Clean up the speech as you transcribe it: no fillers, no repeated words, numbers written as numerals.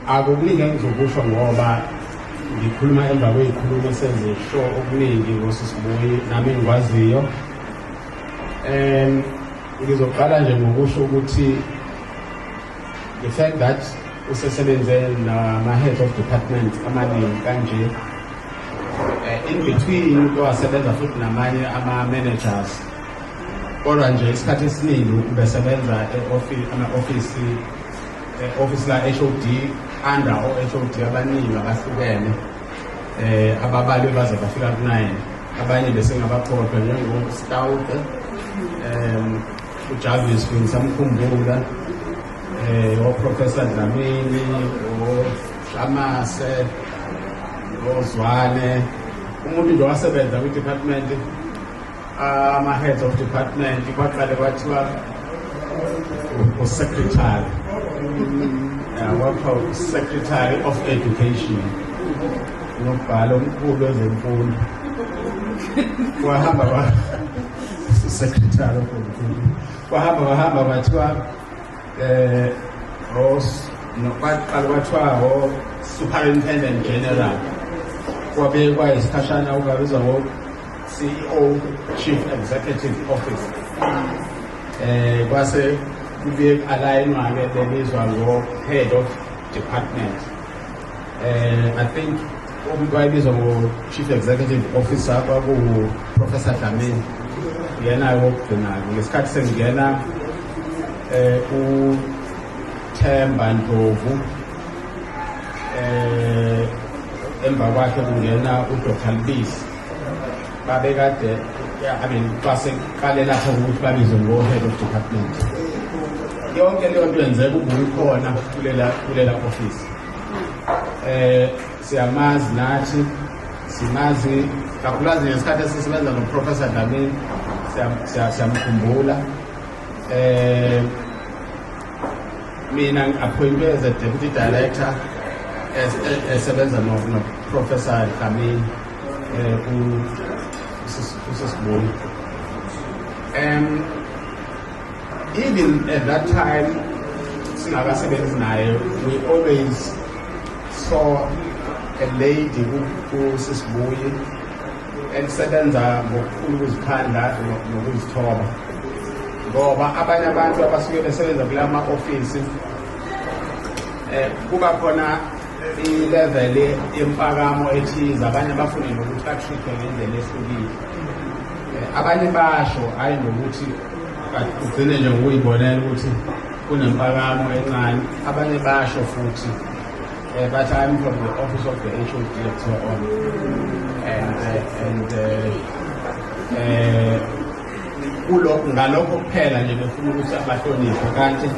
Akukuningi engizokusho ngoba ngikhuluma emva kwey'khulumo esezisho okuningi ngosisibuyi nami engikwaziyo. Ngizoqala nje ngokusho ukuthi the fact that usesebenze nama-head of department amaningi kanje, in between wasebenza futhi namanye ama-managers, kodwa nje isikhathi esiningi ubesebenza office la HOD under o-HOD abaningi abahlukene, ababalwe baze bafika ku-9, abanye besengabakhohlwa njengo-Stout, uJarvis Samkhumbula, oProfessor Dlamini, oShamase, oZwane, umuntu nje wasebenza kwi-department, ama-heads of department kwaqale kwathiwa u-secretary, wakha Secretary of Education, unobhala omkhulu wezemfundo, wahamba Secretary of Education, wahamba kwathiwa nokwaqala kwathiwa Superintendent General, kwabekwa isikhashana ukabizwa CEO, Chief Executive Officer. Kwase kubuye alignwa-ke belizwa ngo-Head of Department. I think kwabizwa ngo-Chief Executive Officer kwaku-Professor Dlamini, yena wokugcina-ke. Ngesikhathi sengingena uThemba Ndlovu, emva kwakhe kungena uDr. Libisi, babekade baseqale lapho ukuthi babizwe ngo-Head of Department. Yonke leyo nto yenzeka ubuyikhona kulela office. Siyamazi nathi, simazi kakhulukazi ngesikhathi esisebenza noProfessor Dlamini, siyamkhumbula. Mina ngi-appointwe as a Deputy Director esebenza no-Professor Dlamini usisibuyi. Even at that time, singakasebenzi naye, we always saw a lady usisibuyi elisebenza ngokukhulu ukuziphandla nokuzithoba, ngoba abanye abantu abasuke besebenza kula ma-ofisi kuba khona i-level yempakamo ethize, abanye bafune nokuthi ba-treatwe ngendlela ehlukile. Abanye basho hhayi nokuthi ugcine nje ngokuyibonela ukuthi kunempakamo encane, abanye basho futhi but I'm from the office of the HOD and so on, and ngalokho kuphela nje befuna ukuthi abahloniphe, kanti